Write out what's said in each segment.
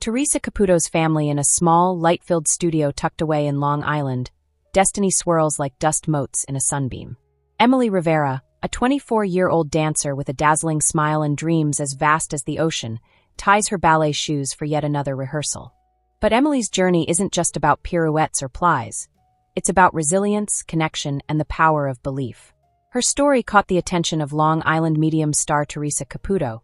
Theresa Caputo's family in a small, light-filled studio tucked away in Long Island. Destiny swirls like dust motes in a sunbeam. Emily Rivera, a 24-year-old dancer with a dazzling smile and dreams as vast as the ocean, ties her ballet shoes for yet another rehearsal. But Emily's journey isn't just about pirouettes or plies. It's about resilience, connection, and the power of belief. Her story caught the attention of Long Island medium star Theresa Caputo,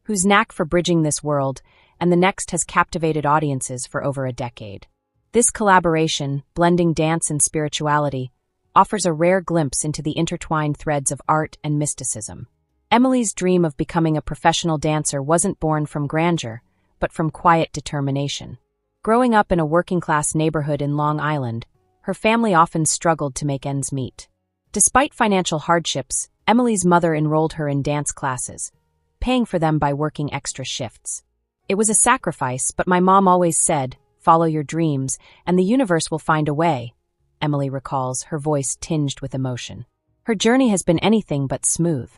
whose knack for bridging this world and the next has captivated audiences for over a decade. This collaboration, blending dance and spirituality, offers a rare glimpse into the intertwined threads of art and mysticism. Emily's dream of becoming a professional dancer wasn't born from grandeur, but from quiet determination. Growing up in a working-class neighborhood in Long Island, her family often struggled to make ends meet. Despite financial hardships, Emily's mother enrolled her in dance classes, paying for them by working extra shifts. It was a sacrifice, but my mom always said, "Follow your dreams, and the universe will find a way," Emily recalls, her voice tinged with emotion. Her journey has been anything but smooth.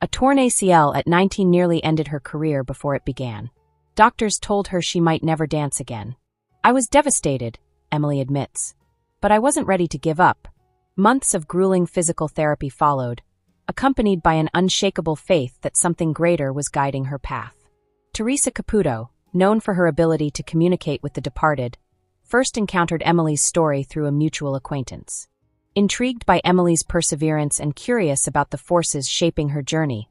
A torn ACL at 19 nearly ended her career before it began. Doctors told her she might never dance again. "I was devastated," Emily admits. "But I wasn't ready to give up." Months of grueling physical therapy followed, accompanied by an unshakable faith that something greater was guiding her path. Theresa Caputo, known for her ability to communicate with the departed, first encountered Emily's story through a mutual acquaintance. Intrigued by Emily's perseverance and curious about the forces shaping her journey,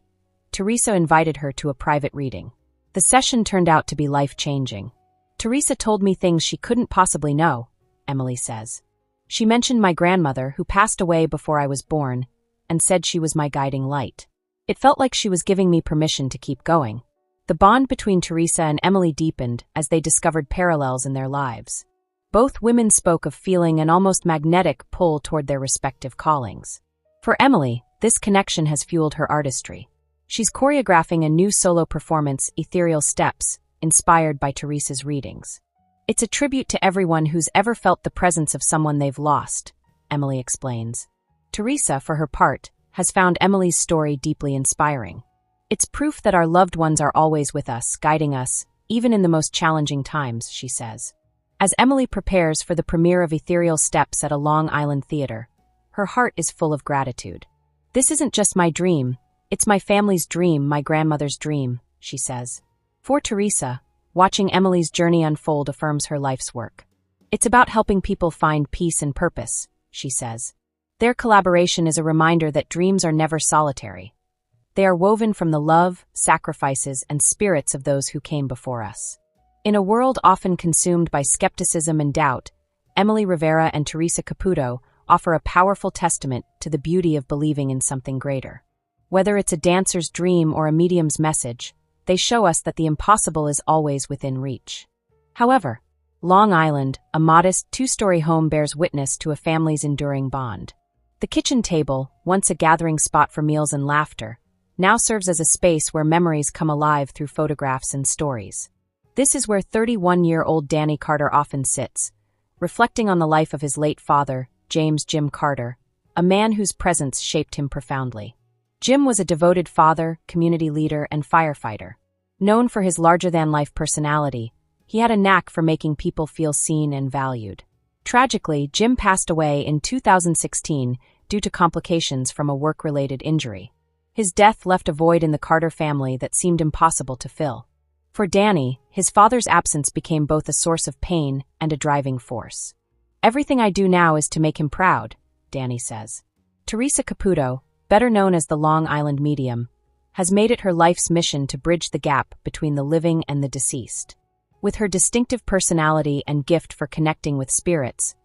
Theresa invited her to a private reading. The session turned out to be life-changing. "Theresa told me things she couldn't possibly know," Emily says. "She mentioned my grandmother, who passed away before I was born, and said she was my guiding light. It felt like she was giving me permission to keep going." The bond between Theresa and Emily deepened as they discovered parallels in their lives. Both women spoke of feeling an almost magnetic pull toward their respective callings. For Emily, this connection has fueled her artistry. She's choreographing a new solo performance, Ethereal Steps, inspired by Theresa's readings. "It's a tribute to everyone who's ever felt the presence of someone they've lost," Emily explains. Theresa, for her part, has found Emily's story deeply inspiring. "It's proof that our loved ones are always with us, guiding us, even in the most challenging times," she says. As Emily prepares for the premiere of Ethereal Steps at a Long Island theater, her heart is full of gratitude. "This isn't just my dream, it's my family's dream, my grandmother's dream," she says. For Theresa, watching Emily's journey unfold affirms her life's work. "It's about helping people find peace and purpose," she says. Their collaboration is a reminder that dreams are never solitary. They are woven from the love, sacrifices, and spirits of those who came before us. In a world often consumed by skepticism and doubt, Emily Rivera and Theresa Caputo offer a powerful testament to the beauty of believing in something greater. Whether it's a dancer's dream or a medium's message, they show us that the impossible is always within reach. However, Long Island, a modest two-story home, bears witness to a family's enduring bond. The kitchen table, once a gathering spot for meals and laughter, now serves as a space where memories come alive through photographs and stories. This is where 31-year-old Danny Carter often sits, reflecting on the life of his late father, James "Jim" Carter, a man whose presence shaped him profoundly. Jim was a devoted father, community leader, and firefighter. Known for his larger-than-life personality, he had a knack for making people feel seen and valued. Tragically, Jim passed away in 2016 due to complications from a work-related injury. His death left a void in the Carter family that seemed impossible to fill. For Danny, his father's absence became both a source of pain and a driving force. "Everything I do now is to make him proud," Danny says. Theresa Caputo, better known as the Long Island medium, has made it her life's mission to bridge the gap between the living and the deceased. With her distinctive personality and gift for connecting with spirits,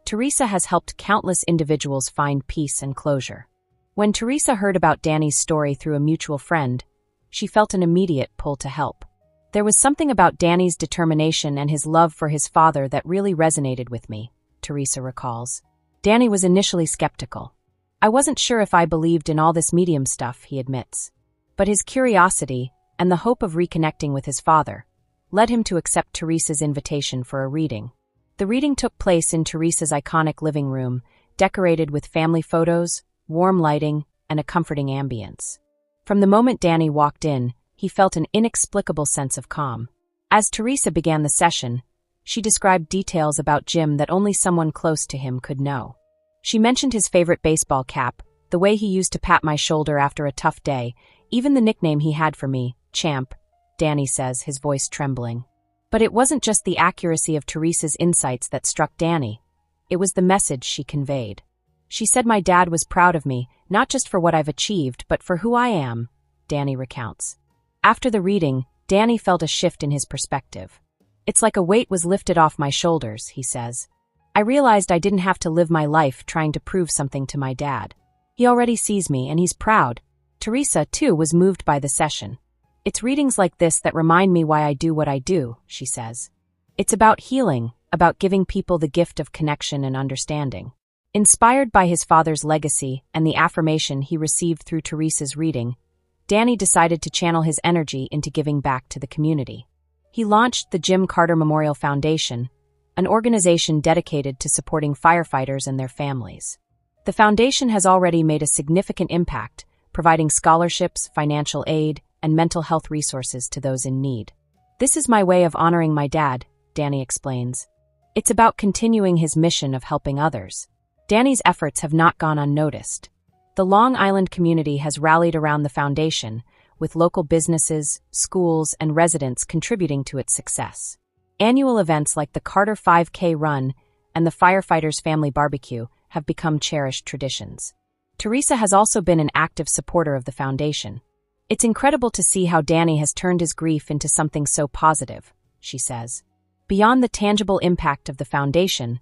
Theresa has helped countless individuals find peace and closure. When Theresa heard about Danny's story through a mutual friend, she felt an immediate pull to help. "There was something about Danny's determination and his love for his father that really resonated with me," Theresa recalls. "Danny was initially skeptical. I wasn't sure if I believed in all this medium stuff," he admits. But his curiosity, and the hope of reconnecting with his father, led him to accept Theresa's invitation for a reading. The reading took place in Theresa's iconic living room, decorated with family photos, warm lighting, and a comforting ambience. From the moment Danny walked in, he felt an inexplicable sense of calm. As Theresa began the session, she described details about Jim that only someone close to him could know. She mentioned his favorite baseball cap, the way he used to pat my shoulder after a tough day, even the nickname he had for me, Champ, Danny says, his voice trembling. But it wasn't just the accuracy of Theresa's insights that struck Danny. It was the message she conveyed. She said my dad was proud of me, not just for what I've achieved, but for who I am, Danny recounts. After the reading, Danny felt a shift in his perspective. It's like a weight was lifted off my shoulders, he says. I realized I didn't have to live my life trying to prove something to my dad. He already sees me, and he's proud. Theresa, too, was moved by the session. It's readings like this that remind me why I do what I do, she says. It's about healing, about giving people the gift of connection and understanding. Inspired by his father's legacy and the affirmation he received through Theresa's reading, Danny decided to channel his energy into giving back to the community. He launched the Jim Carter Memorial Foundation, an organization dedicated to supporting firefighters and their families. The foundation has already made a significant impact, providing scholarships, financial aid, and mental health resources to those in need. This is my way of honoring my dad, Danny explains. It's about continuing his mission of helping others. Danny's efforts have not gone unnoticed. The Long Island community has rallied around the foundation, with local businesses, schools, and residents contributing to its success. Annual events like the Carter 5K Run and the Firefighters Family Barbecue have become cherished traditions. Theresa has also been an active supporter of the foundation. It's incredible to see how Danny has turned his grief into something so positive, she says. Beyond the tangible impact of the foundation,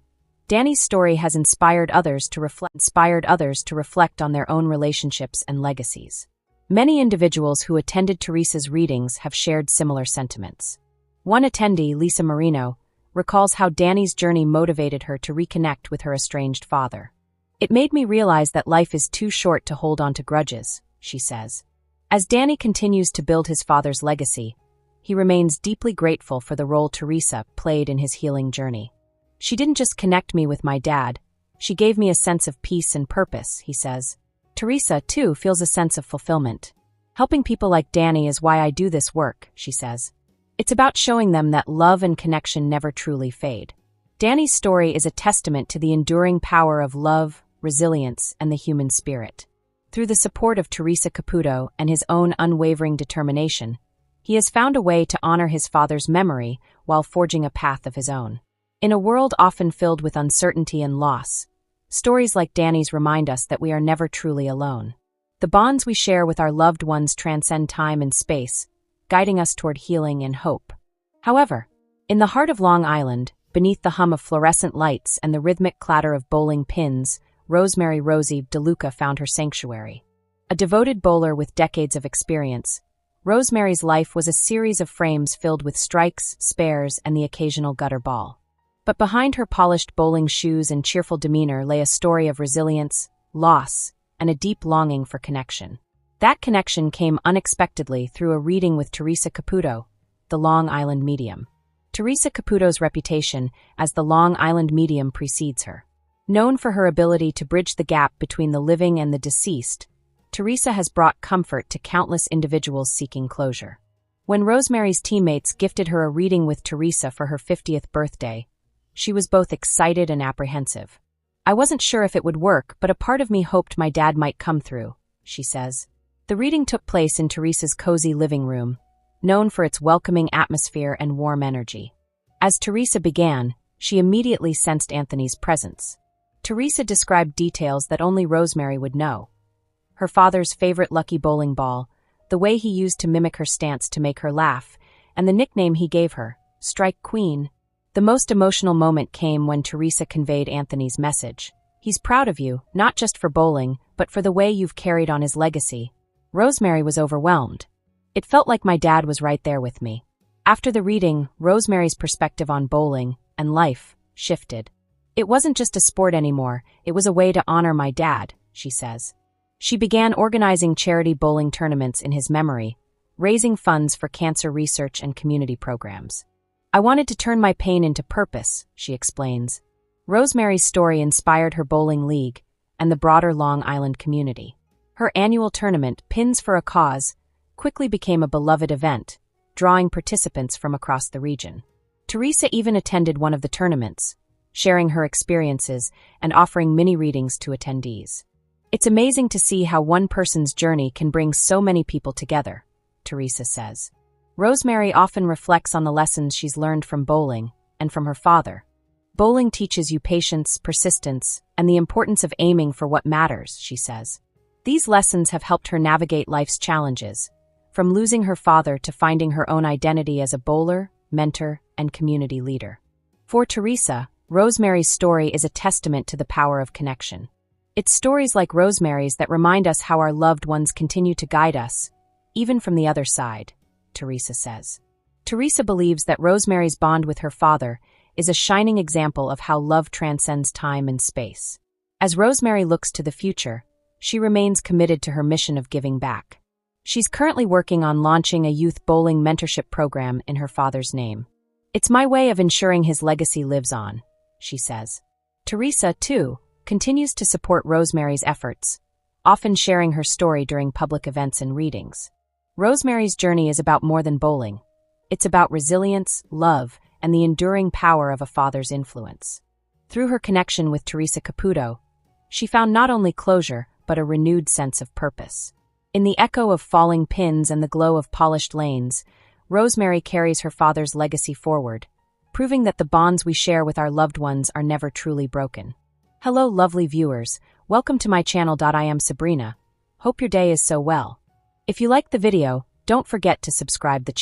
Danny's story has inspired others to reflect on their own relationships and legacies. Many individuals who attended Theresa's readings have shared similar sentiments. One attendee, Lisa Marino, recalls how Danny's journey motivated her to reconnect with her estranged father. It made me realize that life is too short to hold on to grudges, she says. As Danny continues to build his father's legacy, he remains deeply grateful for the role Theresa played in his healing journey. She didn't just connect me with my dad, she gave me a sense of peace and purpose, he says. Theresa, too, feels a sense of fulfillment. Helping people like Danny is why I do this work, she says. It's about showing them that love and connection never truly fade. Danny's story is a testament to the enduring power of love, resilience, and the human spirit. Through the support of Theresa Caputo and his own unwavering determination, he has found a way to honor his father's memory while forging a path of his own. In a world often filled with uncertainty and loss, stories like Danny's remind us that we are never truly alone. The bonds we share with our loved ones transcend time and space, guiding us toward healing and hope. However, in the heart of Long Island, beneath the hum of fluorescent lights and the rhythmic clatter of bowling pins, Rosemary Duca found her sanctuary. A devoted bowler with decades of experience, Rosemary's life was a series of frames filled with strikes, spares, and the occasional gutter ball. But behind her polished bowling shoes and cheerful demeanor lay a story of resilience, loss, and a deep longing for connection. That connection came unexpectedly through a reading with Theresa Caputo, the Long Island medium. Theresa Caputo's reputation as the Long Island medium precedes her. Known for her ability to bridge the gap between the living and the deceased, Theresa has brought comfort to countless individuals seeking closure. When Rosemary's teammates gifted her a reading with Theresa for her 50th birthday, she was both excited and apprehensive. I wasn't sure if it would work, but a part of me hoped my dad might come through, she says. The reading took place in Theresa's cozy living room, known for its welcoming atmosphere and warm energy. As Theresa began, she immediately sensed Anthony's presence. Theresa described details that only Rosemary would know. Her father's favorite lucky bowling ball, the way he used to mimic her stance to make her laugh, and the nickname he gave her, Strike Queen. The most emotional moment came when Theresa conveyed Anthony's message. He's proud of you, not just for bowling, but for the way you've carried on his legacy. Rosemary was overwhelmed. It felt like my dad was right there with me. After the reading, Rosemary's perspective on bowling and life shifted. It wasn't just a sport anymore, it was a way to honor my dad, she says. She began organizing charity bowling tournaments in his memory, raising funds for cancer research and community programs. I wanted to turn my pain into purpose, she explains. Rosemary's story inspired her bowling league and the broader Long Island community. Her annual tournament, Pins for a Cause, quickly became a beloved event, drawing participants from across the region. Theresa even attended one of the tournaments, sharing her experiences and offering mini-readings to attendees. It's amazing to see how one person's journey can bring so many people together, Theresa says. Rosemary often reflects on the lessons she's learned from bowling and from her father. Bowling teaches you patience, persistence, and the importance of aiming for what matters, she says. These lessons have helped her navigate life's challenges, from losing her father to finding her own identity as a bowler, mentor, and community leader. For Theresa, Rosemary's story is a testament to the power of connection. It's stories like Rosemary's that remind us how our loved ones continue to guide us, even from the other side, Theresa says. Theresa believes that Rosemary's bond with her father is a shining example of how love transcends time and space. As Rosemary looks to the future, she remains committed to her mission of giving back. She's currently working on launching a youth bowling mentorship program in her father's name. "It's my way of ensuring his legacy lives on," she says. Theresa, too, continues to support Rosemary's efforts, often sharing her story during public events and readings. Rosemary's journey is about more than bowling. It's about resilience, love, and the enduring power of a father's influence. Through her connection with Theresa Caputo, she found not only closure, but a renewed sense of purpose. In the echo of falling pins and the glow of polished lanes, Rosemary carries her father's legacy forward, proving that the bonds we share with our loved ones are never truly broken. Hello, lovely viewers. Welcome to my channel. I am Sabrina. Hope your day is so well. If you liked the video, don't forget to subscribe the channel.